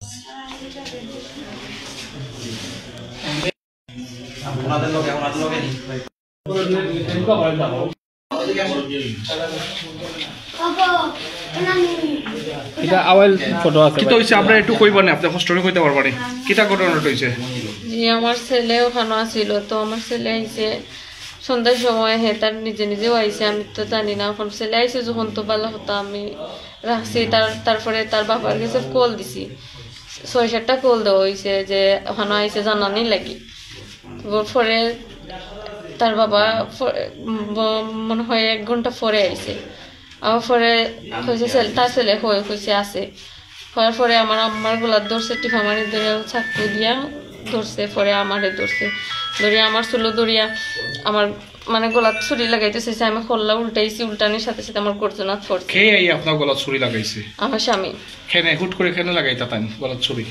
এটা আওয়াল ফটো আছে কি তো হইছে আপনি একটু কইবা না আপনি কষ্টরে কইতে পারবা না কিটা ঘটনা হইছে জি আমার ছেলে ওখানে ছিল তো আমার ছেলে আইছে সন্ধ্যার সময় হে তার নিজে নিজেও আইছে আমি তো জানি না এখন ছেলে আইছে যখন তো ভালো হতো আমি রাখছি তারপরে তার বাবার কাছে কল দিছি 6-7টা কল দেওয়া হয়েছে যে ওখানে আইছে জানানি লাগি পরে তার বাবা মনে হয় 1 ঘন্টা পরে আইছে আমার পরে কইছে তার ছেলে কইছে আছে হওয়ার পরে আমার আম্মার গোলার ধরছে টিফামারি ধরে চাকু দিয়া ধরছে পরে আমারে ধরছে ধরিয়া আমার চুলো ধরিয়া আমার মানে গলাত ছুরি লাগাইতেছে আমি খোল্লা উল্টাইছি উল্টানির সাথে সাথে আমার গর্জনাত পড়ছে কে এই আপনার গলাত ছুরি লাগাইছে আমার স্বামী কেনে হুট করে কেন লাগাইতা তাই গলাত ছুরি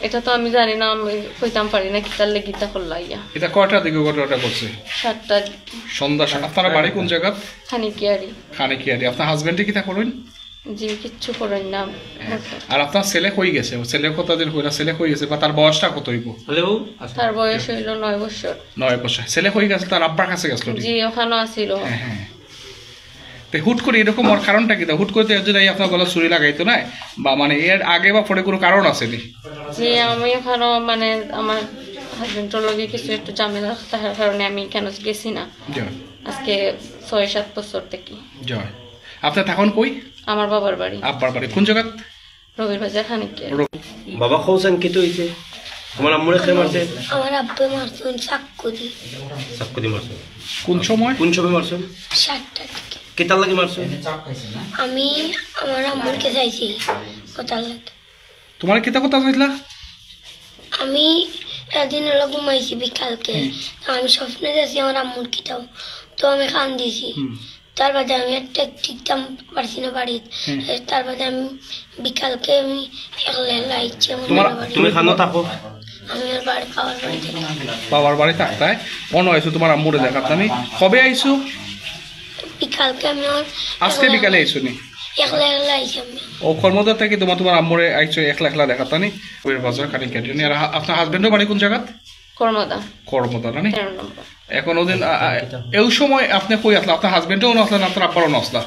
এটা তো আমি জানি না আমি কইতাম পারি না কিতার লেগিতা খোল্লাইয়া এটা কয়টা দিকে ঘটনাটা করছে 7টা সন্ধ্যা আপনারা বাড়ি কোন জায়গা খানিকিয়ারি আপনার হাজবেন্ডে কিটা করেন জি কিচ্ছু করেন না আর আপনার ছেলে কই গেছে ছেলে কতদিন হইলা ছেলে কই গেছে বা তার বয়সটা কত হইব তার বয়স হইল 9 বছর 9 বছর ছেলে কই গেছে তার আব্বার কাছে গেছিল জি ওখানে আছিল তে হুট করে এরকম ওর কারণটা কি হুট করে যদি আপনার গলা ছুরি লাগাইতো না বা মানে এর আগে বা পরে কোনো কারণ আছে নি জি আমি ওখানে মানে আমার হাজবেন্ডের লগে কিছু একটু ঝামেলা থাকার কারণে আমি কেন গেছি না আজকে 6-7 বছর থেকে জয় আপনি তখন কই আমার বাবার বাড়ি আব্বার বাড়ি কোন জায়গা রবির বাজার খানিকিয়া বাবা খোঁজেন কি তো হইছে তোমার আম্মুরে কে মারছে আমার আব্বা মারছেন চাকু দি মারছে কোন সময় মারছেন 7টা থেকে কেতার লাগি মারছে আমি আমার আম্মুরকে চাইছি কথা লাগে তোমার কিতা কথা চাইলা আমি একদিন হলো ঘুমাইছি বিকালকে আমি স্বপ্নে দেখছি আমার আম্মুর কিতাও তো আমি কান দিয়েছি তার বাদে আমি একটা ঠিকঠাক পারছি না বাড়িতে তার বাদে আমি বিকালকে আমি একলা ইচ্ছে তুমি খানো থাকো আমি আর বাড়ি খাওয়ার বাড়িতে বাবার বাড়ি থাকতাই অন আইছো তোমার আম্মুরে দেখাত আমি কবে আইছো বিকালকে আমি আজকে বিকালে আইছো নি একলা আইছি আমি ও কর্মদার থেকে তোমার আম্মুরে আইছো একলা দেখাতানি ওই বাজার কাটি কেটে আর আপনার হাজবেন্ডের বাড়ি কোন জায়গা কর্মদা না এখন ওদিন এই সময় আপনি কই আসলা আপনার হাজবেন্ডও আসলেন আপনার আব্বারও আসলা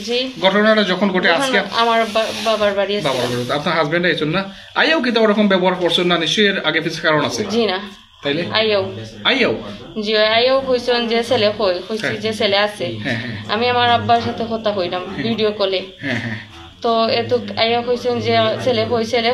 জি ঘটনাটা যখন ঘটে আজকে আমার বাবার বাড়ি আছে আপনার হাজবেন্ড আইছেন না আইও কি তো ওরকম ব্যবহার করছেন না নিশ্চয়ই আগে পিছনে কারণ আছে জি না তাইলে আইও জি আইও কইছেন যে ছেলে কইছি যে ছেলে আছে আমি আমার আব্বার সাথে কথা কইলাম ভিডিও কলে তো এত আইও কইছেন যে ছেলে